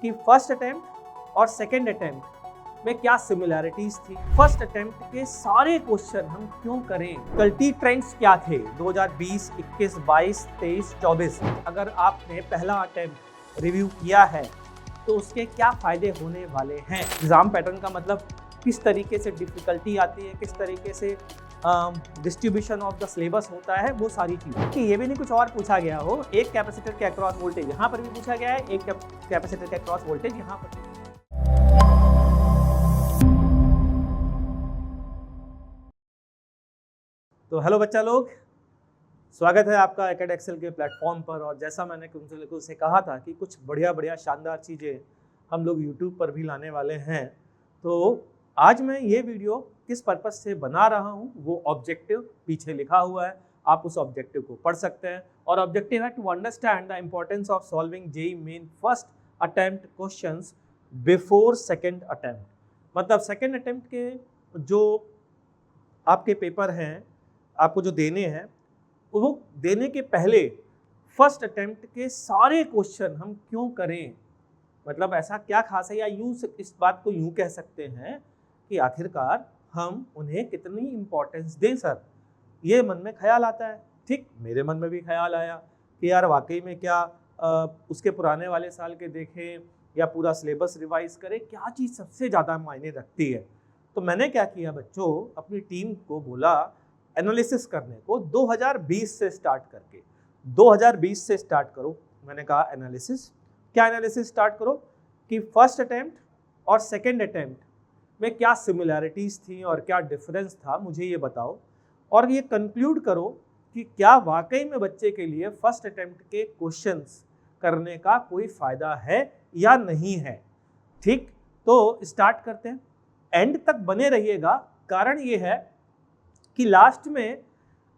कि first attempt और second attempt में क्या सिमिलैरिटीज थी। फर्स्ट अटेम्प्ट के सारे क्वेश्चन हम क्यों करें, कल्टी ट्रेंड्स क्या थे 2020, 21, 22, 23, 24। अगर आपने पहला अटेम्प्ट रिव्यू किया है तो उसके क्या फायदे होने वाले हैं। एग्जाम पैटर्न का मतलब किस तरीके से डिफिकल्टी आती है, किस तरीके से डिस्ट्रीब्यूशन ऑफ द सिलेबस होता है, वो सारी चीज़ें। कि ये भी नहीं कुछ और पूछा गया हो, एक कैपेसिटर के अक्रॉस वोल्टेज यहाँ पर भी पूछा गया है, एक कैपेसिटर के अक्रॉस वोल्टेज यहाँ पर। तो हेलो बच्चा लोग, स्वागत है आपका एकेडमी एक्सेल के प्लेटफॉर्म पर। और जैसा मैंने तुमसे से कहा था कि कुछ बढ़िया शानदार चीज़ें हम लोग यूट्यूब पर भी लाने वाले हैं। तो आज मैं ये वीडियो किस पर्पस से बना रहा हूँ, वो ऑब्जेक्टिव पीछे लिखा हुआ है, आप उस ऑब्जेक्टिव को पढ़ सकते हैं। और ऑब्जेक्टिव है to understand the importance of solving JEE Main first attempt questions before second attempt. मतलब सेकेंड अटेम्प्ट के जो आपके पेपर हैं, आपको जो देने हैं, वो देने के पहले फर्स्ट अटेम्प्ट के सारे क्वेश्चन हम क्यों करें। मतलब ऐसा क्या खास है, या यूं इस बात को यूं कह सकते हैं कि आखिरकार हम उन्हें कितनी इम्पोर्टेंस दें सर, ये मन में ख्याल आता है। ठीक, मेरे मन में भी ख्याल आया कि यार वाकई में क्या उसके पुराने वाले साल के देखें या पूरा सिलेबस रिवाइज करें, क्या चीज़ सबसे ज़्यादा मायने रखती है। तो मैंने क्या किया बच्चों, अपनी टीम को बोला एनालिसिस करने को 2020 से स्टार्ट करके। 2020 से स्टार्ट करो, मैंने कहा एनालिसिस। क्या एनालिसिस स्टार्ट करो कि फर्स्ट अटेम्प्ट और सेकेंड अटेम्प्ट में क्या सिमिलैरिटीज थी और क्या डिफरेंस था, मुझे ये बताओ। और ये कंक्लूड करो कि क्या वाकई में बच्चे के लिए फर्स्ट अटेम्प्ट के क्वेश्चंस करने का कोई फायदा है या नहीं है। ठीक, तो स्टार्ट करते हैं, एंड तक बने रहिएगा। कारण ये है कि लास्ट में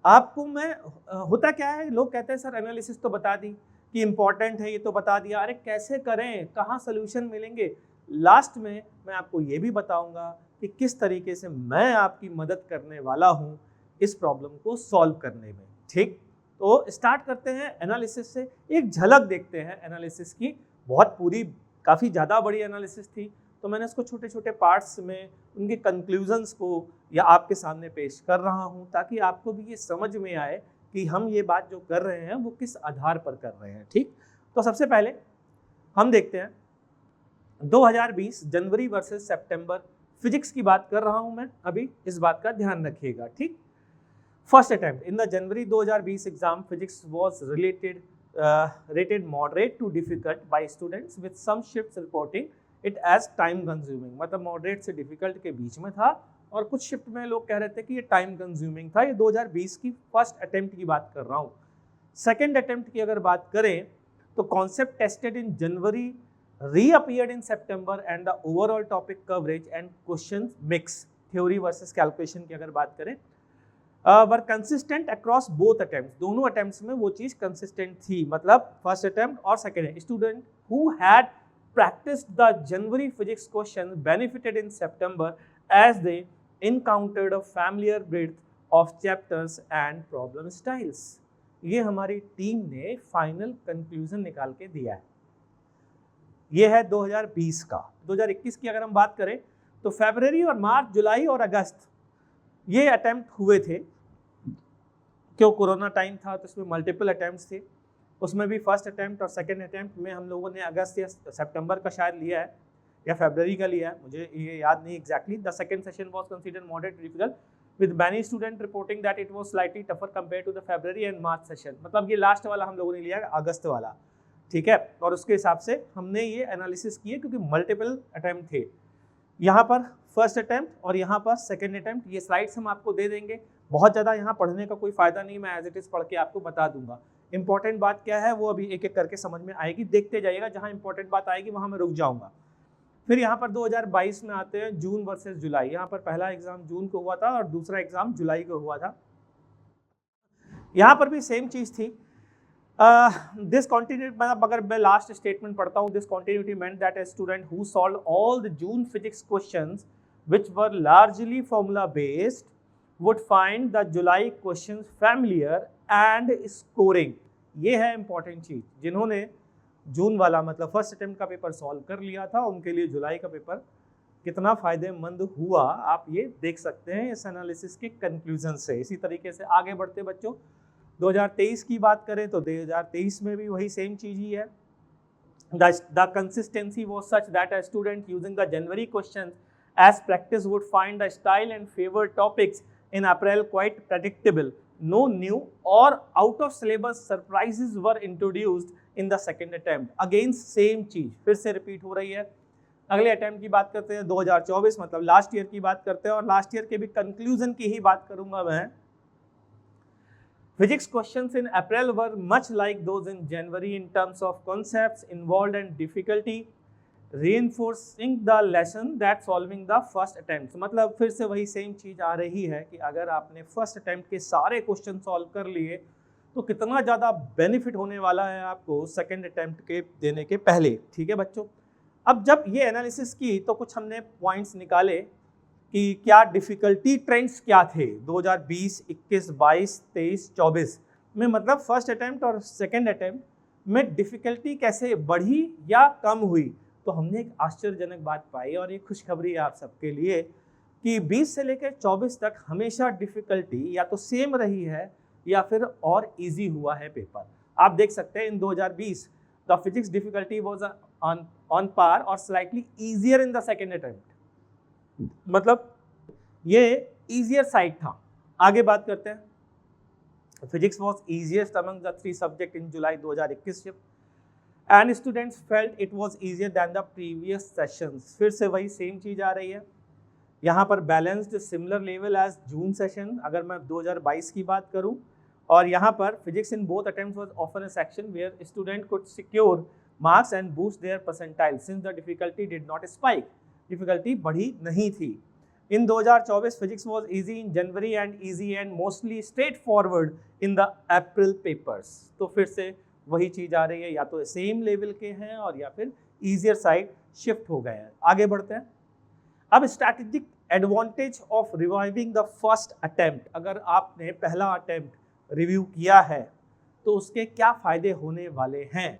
आपको मैं होता क्या है, लोग कहते हैं सर एनालिसिस तो बता दी कि इंपॉर्टेंट है, ये तो बता दिया, अरे कैसे करें, कहाँ सोल्यूशन मिलेंगे। लास्ट में मैं आपको ये भी बताऊंगा कि किस तरीके से मैं आपकी मदद करने वाला हूँ इस प्रॉब्लम को सॉल्व करने में। ठीक, तो स्टार्ट करते हैं एनालिसिस से। एक झलक देखते हैं एनालिसिस की। बहुत पूरी काफ़ी ज़्यादा बड़ी एनालिसिस थी, तो मैंने इसको छोटे छोटे पार्ट्स में उनके कंक्लूजन्स को या आपके सामने पेश कर रहा हूँ, ताकि आपको भी ये समझ में आए कि हम ये बात जो कर रहे हैं वो किस आधार पर कर रहे हैं। ठीक, तो सबसे पहले हम देखते हैं 2020 जनवरी वर्सेस सितंबर, फिजिक्स की बात कर रहा हूं मैं अभी, इस बात का ध्यान रखिएगा। ठीक, first attempt in the January 2020 exam physics was rated moderate to difficult by students with some shifts reporting it as time consuming. मतलब मॉडरेट से डिफिकल्ट के बीच में था, और कुछ शिफ्ट में लोग कह रहे थे कि ये टाइम कंज्यूमिंग था। ये 2020 की फर्स्ट अटेम्प्ट की बात कर रहा हूँ। सेकेंड अटेम्प्ट की अगर बात करें तो concept tested in January reappeared in September and the overall topic coverage and questions mix, theory versus calculation की अगर बात करें, were consistent across both attempts। दोनों attempts में वो चीज़ consistent थी। मतलब first attempt और second, student who had practiced the January physics question benefited in September as they encountered a familiar breadth of chapters and problem styles। ये हमारी team ने final conclusion निकाल के दिया है। ये है 2020 का। 2021 की अगर हम बात करें तो फरवरी और मार्च, जुलाई और अगस्त ये अटेम्प्ट हुए थे। क्यों, कोरोना टाइम था तो इसमें मल्टीपल अटेम्प्ट्स थे। उसमें भी फर्स्ट अटेम्प्ट और सेकेंड अटेम्प्ट में हम लोगों ने अगस्त या सितंबर का शायद लिया है या फरवरी का लिया है, मुझे ये याद नहीं exactly. The second session was considered moderate difficult with many student reporting that it was slightly tougher compared to the February and March session। मतलब ये लास्ट वाला हम लोगों ने लिया अगस्त वाला। ठीक है, और उसके हिसाब से हमने ये एनालिसिस किए क्योंकि मल्टीपल अटेम्प्ट थे। यहाँ पर फर्स्ट अटेम्प्ट और यहाँ पर सेकेंड अटेम्प्ट। ये स्लाइड्स हम आपको दे देंगे, बहुत ज़्यादा यहाँ पढ़ने का कोई फ़ायदा नहीं, मैं एज इट इज़ पढ़ के आपको बता दूंगा। इंपॉर्टेंट बात क्या है वो अभी एक एक करके समझ में आएगी, देखते जाइएगा। जहाँ इंपॉर्टेंट बात आएगी वहाँ मैं रुक जाऊँगा। फिर यहाँ पर 2022 में आते हैं जून वर्सेस जुलाई। यहाँ पर पहला एग्जाम जून को हुआ था और दूसरा एग्जाम जुलाई को हुआ था। यहाँ पर भी सेम चीज़ थी। दिस कॉन्टिन्यूटी, मतलब अगर मैं लास्ट स्टेटमेंट पढ़ता हूँ, this continuity meant that a student who solve all the June physics questions which were largely formula based would find the July questions familiar and scoring. ये है important चीज़। जिन्होंने जून वाला मतलब फर्स्ट अटेम्प्ट का paper solve कर लिया था, उनके लिए जुलाई का पेपर कितना फायदेमंद हुआ आप ये देख सकते हैं इस एनालिसिस के कंक्लूजन से। इसी तरीके से आगे बढ़ते बच्चों, 2023 की बात करें तो 2023 में भी वही सेम चीज ही है। The consistency was such that a student using the January questions as practice would find the style and favored topics in April quite predictable. No new or out of syllabus surprises were introduced in the second attempt. Again same चीज फिर से repeat हो रही है। अगले attempt की बात करते हैं 2024 मतलब लास्ट ईयर की बात करते हैं, और लास्ट ईयर के भी कंक्लूजन की ही बात करूंगा मैं। Physics questions in April were much like those in January in terms of concepts involved and difficulty, reinforcing the lesson that solving the first attempt. मतलब फिर से वही सेम चीज आ रही है कि अगर आपने फर्स्ट अटेम्प्ट के सारे क्वेश्चन सॉल्व कर लिए तो कितना ज़्यादा बेनिफिट होने वाला है आपको सेकेंड अटेम्प्ट के देने के पहले। ठीक है बच्चों, अब जब ये एनालिसिस की तो कुछ हमने पॉइंट्स निकाले कि क्या डिफ़िकल्टी ट्रेंड्स क्या थे 2020, 21, 22, 23, 24 में, मतलब फर्स्ट अटेम्प्ट और सेकेंड अटेम्प्ट में डिफ़िकल्टी कैसे बढ़ी या कम हुई। तो हमने एक आश्चर्यजनक बात पाई, और ये खुशखबरी है आप सबके लिए कि 20 से लेकर 24 तक हमेशा डिफ़िकल्टी या तो सेम रही है या फिर और इजी हुआ है पेपर। आप देख सकते हैं in 2020 the physics difficulty was on par और slightly easier in the second attempt, मतलब ये ईजियर साइड था। आगे बात करते हैं, physics was easiest among the 3 subject in July 2021 shift and students felt it was easier than the previous sessions. फिर से वही सेम चीज आ रही है यहाँ पर, balanced similar level as June session अगर मैं 2022 की बात करूँ, और यहाँ पर physics in both attempts was often a section where student could secure marks and boost their percentile since the difficulty did not spike, difficulty बढ़ी नहीं थी। In 2024 physics was easy in January and easy and mostly straightforward in the April papers. तो फिर से वही चीज आ रही है, या तो सेम लेवल के हैं और या फिर इजियर साइड शिफ्ट हो गए हैं। आगे बढ़ते हैं, अब strategic advantage of reviving the first attempt. अगर आपने पहला अटेम्प्ट रिव्यू किया है तो उसके क्या फ़ायदे होने वाले हैं।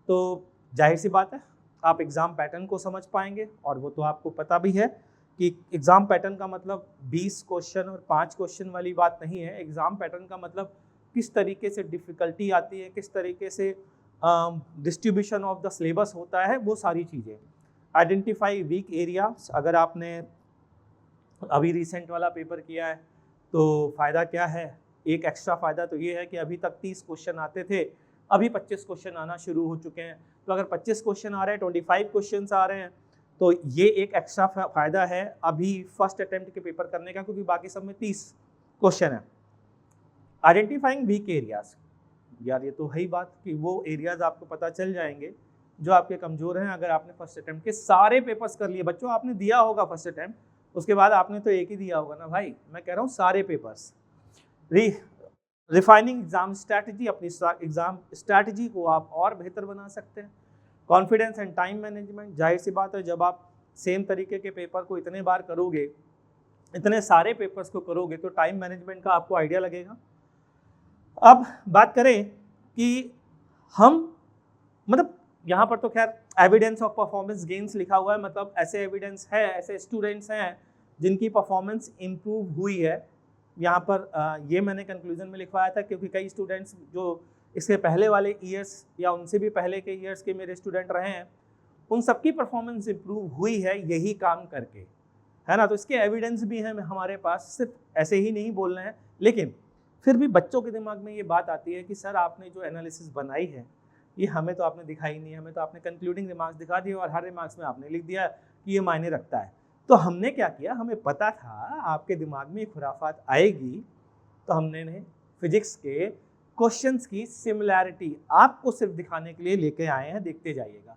तो जाहिर सी बात है आप एग्ज़ाम पैटर्न को समझ पाएंगे, और वो तो आपको पता भी है कि एग्ज़ाम पैटर्न का मतलब 20 क्वेश्चन और 5 क्वेश्चन वाली बात नहीं है। एग्ज़ाम पैटर्न का मतलब किस तरीके से डिफ़िकल्टी आती है, किस तरीके से डिस्ट्रीब्यूशन ऑफ द सिलेबस होता है, वो सारी चीज़ें। आइडेंटिफाई वीक एरियाज, अगर आपने अभी रिसेंट वाला पेपर किया है तो फ़ायदा क्या है, एक एक्स्ट्रा फ़ायदा तो ये है कि अभी तक 30 क्वेश्चन आते थे, अभी 25 क्वेश्चन आना शुरू हो चुके हैं। तो अगर 25 क्वेश्चन आ रहे हैं, 25 क्वेश्चन आ रहे हैं, तो ये एक एक्स्ट्रा फ़ायदा है अभी फर्स्ट अटेम्प्ट के पेपर करने का, क्योंकि बाकी सब में 30 क्वेश्चन है। आइडेंटिफाइंग वीक एरियाज, यार ये तो है ही बात कि वो एरियाज आपको पता चल जाएंगे जो आपके कमज़ोर हैं। अगर आपने फर्स्ट अटेम्प्ट के सारे पेपर्स कर लिए, बच्चों आपने दिया होगा फर्स्ट अटेम्प्ट, उसके बाद आपने तो एक ही दिया होगा ना भाई, मैं कह रहा हूँ सारे पेपर्स। रिफाइनिंग एग्जाम स्ट्रैटेजी, अपनी एग्जाम स्ट्रैटेजी को आप और बेहतर बना सकते हैं। कॉन्फिडेंस एंड टाइम मैनेजमेंट, जाहिर सी बात है जब आप सेम तरीके के पेपर को इतने बार करोगे, इतने सारे पेपर्स को करोगे, तो टाइम मैनेजमेंट का आपको आइडिया लगेगा। अब बात करें कि हम मतलब यहाँ पर तो खैर एविडेंस ऑफ परफॉर्मेंस गेन्स लिखा हुआ है, मतलब ऐसे एविडेंस है, ऐसे स्टूडेंट्स हैं जिनकी परफॉर्मेंस इम्प्रूव हुई है। यहाँ पर ये मैंने कंक्लूजन में लिखवाया था, क्योंकि कई स्टूडेंट्स जो इसके पहले वाले ईयर्स या उनसे भी पहले के ईयर्स के मेरे स्टूडेंट रहे हैं, उन सबकी परफॉर्मेंस इम्प्रूव हुई है यही काम करके, है ना। तो इसके एविडेंस भी हैं हमारे पास, सिर्फ ऐसे ही नहीं बोल रहे हैं। लेकिन फिर भी बच्चों के दिमाग में ये बात आती है कि सर आपने जो एनालिसिस बनाई है ये हमें तो आपने दिखाई नहीं, हमें तो आपने कंक्लूडिंग रिमार्क्स दिखा दिए और हर रिमार्क्स में आपने लिख दिया कि ये मायने रखता है। तो हमने क्या किया, हमें पता था आपके दिमाग में खुराफात आएगी, तो हमने फिजिक्स के क्वेश्चंस की सिमिलैरिटी आपको सिर्फ दिखाने के लिए लेके आए हैं, देखते जाइएगा।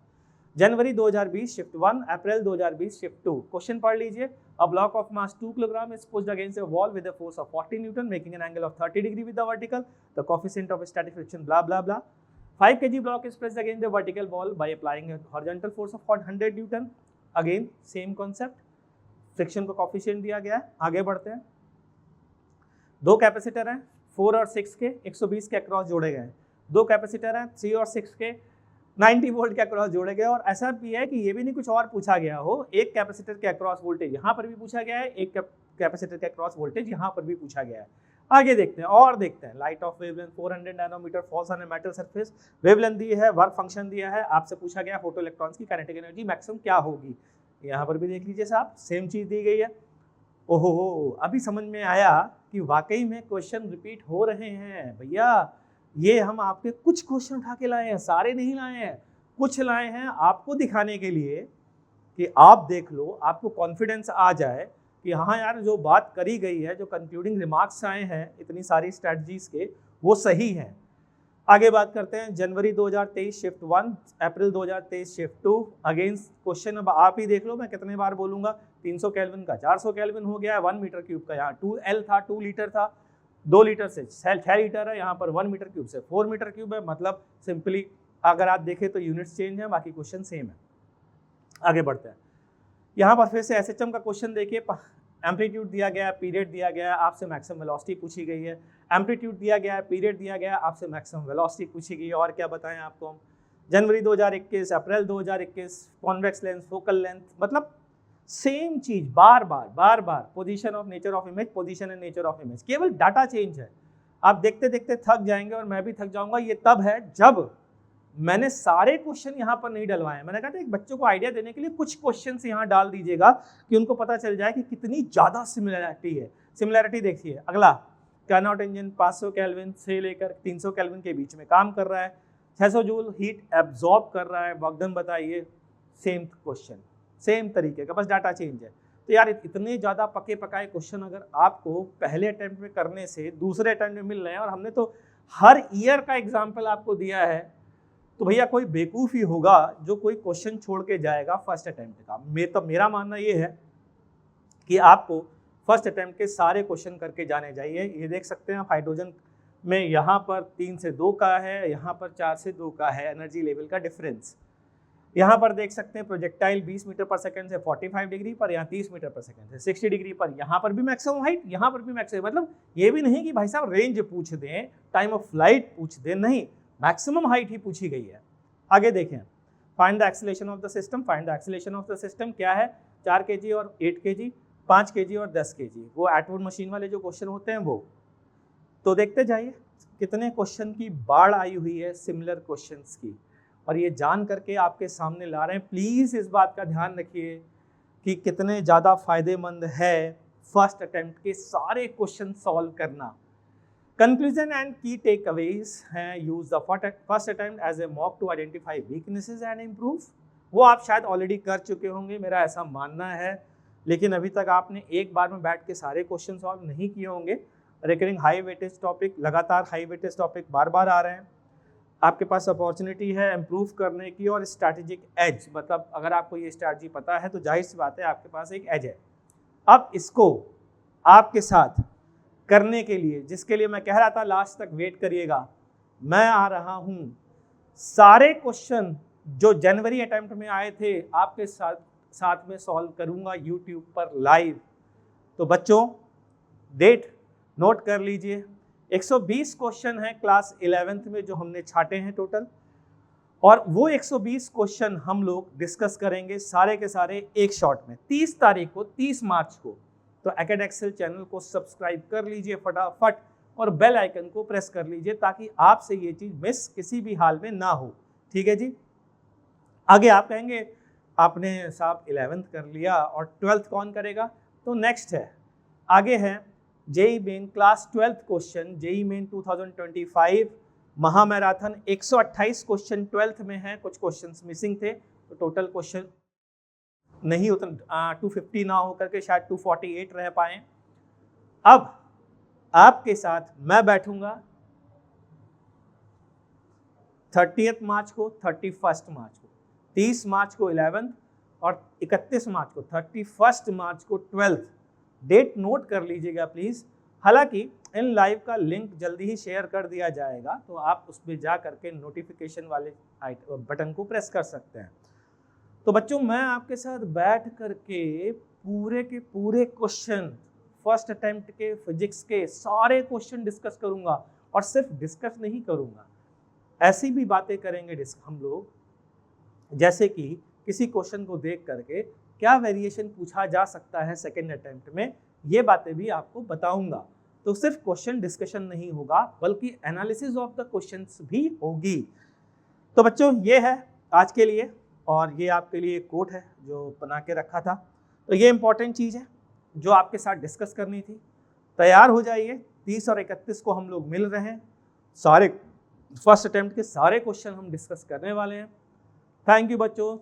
जनवरी 2020 शिफ्ट 1, अप्रैल 2020 शिफ्ट 2। क्वेश्चन पढ़ लीजिए। A block of mass 2 kilogram is pushed against a wall with a force of 40 Newton making an angle of 30 degree with the vertical, the coefficient of static friction blah blah blah. 5 kg block is pressed against the vertical wall by applying a horizontal force of 100 Newton. Again same concept, friction को coefficient दिया गया है। आगे बढ़ते हैं। 2 capacitor हैं 4 और 6 के 120 के अक्रॉस जोड़े गए हैं। 2 कैपेसिटर हैं 3 और 6 के 90 वोल्ट के अक्रॉस जोड़े गए। और ऐसा भी है कि ये भी नहीं कुछ और पूछा गया हो, एक कैपेसिटर के अक्रॉस वोल्टेज यहाँ पर भी पूछा गया है, एक कैपेसिटर के अक्रॉस वोल्टेज यहाँ पर भी पूछा गया है। आगे देखते हैं और देखते हैं। Light of wavelength 400 nanometre falls on a metal surface, wavelength दी है, वर्क फंक्शन दिया है, आपसे पूछा गया फोटो इलेक्ट्रॉन्स की काइनेटिक एनर्जी मैक्सिमम क्या होगी। यहाँ पर भी देख लीजिए साहब, सेम चीज दी गई है। ओहो, अभी समझ में आया कि वाकई में क्वेश्चन रिपीट हो रहे हैं भैया। ये हम आपके कुछ क्वेश्चन उठा के लाए हैं, सारे नहीं लाए हैं, कुछ लाए हैं आपको दिखाने के लिए कि आप देख लो, आपको कॉन्फिडेंस आ जाए कि हाँ यार जो बात करी गई है, जो कंक्लूडिंग रिमार्क्स आए हैं इतनी सारी स्ट्रैटेजीज के, वो सही हैं। आगे बात करते हैं। जनवरी 2023 शिफ्ट 1, अप्रैल 2023 शिफ्ट 2। अगेंस्ट क्वेश्चन अब आप ही देख लो, मैं कितने बार बोलूंगा। 300 केल्विन का 400 केल्विन हो गया है। 1 मीटर क्यूब का यहाँ 2L था, 2 लीटर था, 2 लीटर से 6 लीटर है, यहाँ पर 1 मीटर क्यूब से 4 मीटर क्यूब है। मतलब सिंपली अगर आप देखें तो यूनिट्स चेंज है, बाकी क्वेश्चन सेम है। आगे बढ़ते हैं। यहाँ पर फिर से एसएचएम का क्वेश्चन देखिए। एम्पलीट्यूड दिया गया है, पीरियड दिया गया है, आपसे मैक्सिमम वेलोसिटी पूछी गई है। एम्पलीट्यूड दिया गया है, पीरियड दिया गया है, आपसे मैक्सिमम वेलोसिटी पूछी गई है। और क्या बताएं आपको हम। जनवरी 2021, अप्रैल 2021, कॉन्वेक्स लेंस, फोकल लेंथ, मतलब सेम चीज बार बार। Position of nature of image, position and nature of image, केवल डाटा चेंज है। आप देखते देखते थक जाएंगे और मैं भी थक जाऊंगा। ये तब है जब मैंने सारे क्वेश्चन यहाँ पर नहीं डलवाए। मैंने कहा था एक बच्चों को आइडिया देने के लिए कुछ क्वेश्चंस यहाँ डाल दीजिएगा कि उनको पता चल जाए कि कितनी ज्यादा सिमिलैरिटी है। सिमिलैरिटी देखिए। अगला, कार्नोट इंजन 500 केल्विन से लेकर 300 केल्विन के बीच में काम कर रहा है, 600 जूल हीट एब्जॉर्ब कर रहा है। बॉगडन बताइए। सेम क्वेश्चन, सेम तरीके का, बस डाटा चेंज है। तो यार इतने ज़्यादा पके पकाए क्वेश्चन अगर आपको पहले अटेम्प्ट में करने से दूसरे अटेम्प्ट में मिल रहे हैं, और हमने तो हर ईयर का एग्जाम्पल आपको दिया है, तो भैया कोई बेवकूफ़ ही होगा जो कोई क्वेश्चन छोड़ के जाएगा फर्स्ट अटेम्प्ट का। मेरा मानना ये है कि आपको फर्स्ट अटेम्प्ट के सारे क्वेश्चन करके जाने चाहिए। ये देख सकते हैं आप, हाइड्रोजन में यहाँ पर 3 से 2 का है, यहाँ पर 4 से 2 का है एनर्जी लेवल का डिफरेंस। यहाँ पर देख सकते हैं प्रोजेक्टाइल 20 मीटर पर सेकंड से 45 डिग्री पर, यहाँ 30 मीटर पर सेकंड से 60 डिग्री पर। यहाँ पर भी मैक्सिमम हाइट, यहाँ पर भी मैक्सिमम। मतलब ये भी नहीं कि भाई साहब रेंज पूछ दें, टाइम ऑफ फ्लाइट पूछ दें, नहीं, मैक्सिमम हाइट ही पूछी गई है। आगे देखें। Find the acceleration of the system. Find the acceleration of the system क्या है? 4 kg और 8 kg, 5 kg और 10 kg, वो एटवुड मशीन वाले जो क्वेश्चन होते हैं वो। तो देखते जाइए कितने क्वेश्चन की बाढ़ आई हुई है सिमिलर क्वेश्चंस की, और ये जान करके आपके सामने ला रहे हैं। प्लीज़ इस बात का ध्यान रखिए कि कितने ज़्यादा फायदेमंद है फर्स्ट अटेम्प्ट के सारे क्वेश्चन सॉल्व करना। Conclusion and key takeaways हैं, use the first attempt as a mock to identify weaknesses and improve। वो आप शायद ऑलरेडी कर चुके होंगे, मेरा ऐसा मानना है, लेकिन अभी तक आपने एक बार में बैठ के सारे क्वेश्चन सॉल्व नहीं किए होंगे। रिकरिंग हाई वेटेज टॉपिक, लगातार हाई वेटेज टॉपिक बार बार आ रहे हैं। आपके पास अपॉर्चुनिटी है इम्प्रूव करने की, और स्ट्रैटेजिक एज, मतलब अगर आपको ये स्ट्रैटेजी पता है तो जाहिर सी बात है आपके पास एक एज है। अब इसको आपके साथ करने के लिए, जिसके लिए मैं कह रहा था लास्ट तक वेट करिएगा, मैं आ रहा हूँ। सारे क्वेश्चन जो जनवरी अटेम्प्ट में आए थे आपके साथ में सॉल्व करूँगा यूट्यूब पर लाइव। तो बच्चों डेट नोट कर लीजिए। 120 क्वेश्चन हैं क्लास 11th में जो हमने छाटे हैं टोटल, और वो 120 क्वेश्चन हम लोग डिस्कस करेंगे सारे के सारे एक शॉट में 30 तारीख को, 30 मार्च को। तो एकेड एक्सेल चैनल को सब्सक्राइब कर लीजिए फटाफट, और बेल आइकन को प्रेस कर लीजिए ताकि आपसे ये चीज़ मिस किसी भी हाल में ना हो। ठीक है जी। आगे आप कहेंगे आपने साहब 11th कर लिया और 12th कौन करेगा? तो नेक्स्ट है, आगे है JEE Main class 12th question, JEE Main 2025 महामैराथन। 128 क्वेश्चन 12th में है, कुछ क्वेश्चंस मिसिंग थे, तो टोटल क्वेश्चन नहीं उतना 250 ना हो करके शायद 248 रह पाए। अब आपके साथ मैं बैठूंगा 30 मार्च को, 31 मार्च को, 30 मार्च को 11th और 31 मार्च को, 31 मार्च को 12th। डेट नोट कर लीजिएगा प्लीज़। हालांकि इन लाइव का लिंक जल्दी ही शेयर कर दिया जाएगा, तो आप उस पर जा करके नोटिफिकेशन वाले बटन को प्रेस कर सकते हैं। तो बच्चों मैं आपके साथ बैठ करके पूरे के पूरे क्वेश्चन, फर्स्ट अटेम्प्ट के फिजिक्स के सारे क्वेश्चन डिस्कस करूंगा, और सिर्फ डिस्कस नहीं करूंगा, ऐसी भी बातें करेंगे हम लोग जैसे कि किसी क्वेश्चन को देख करके क्या वेरिएशन पूछा जा सकता है सेकेंड अटेम्प्ट में, ये बातें भी आपको बताऊंगा। तो सिर्फ क्वेश्चन डिस्कशन नहीं होगा बल्कि एनालिसिस ऑफ द क्वेश्चंस भी होगी। तो बच्चों ये है आज के लिए, और ये आपके लिए एक कोट है जो बना के रखा था। तो ये इंपॉर्टेंट चीज़ है जो आपके साथ डिस्कस करनी थी। तैयार हो जाइए, 30 और 31 को हम लोग मिल रहे हैं, सारे फर्स्ट अटेम्प्ट के सारे क्वेश्चन हम डिस्कस करने वाले हैं। थैंक यू बच्चों।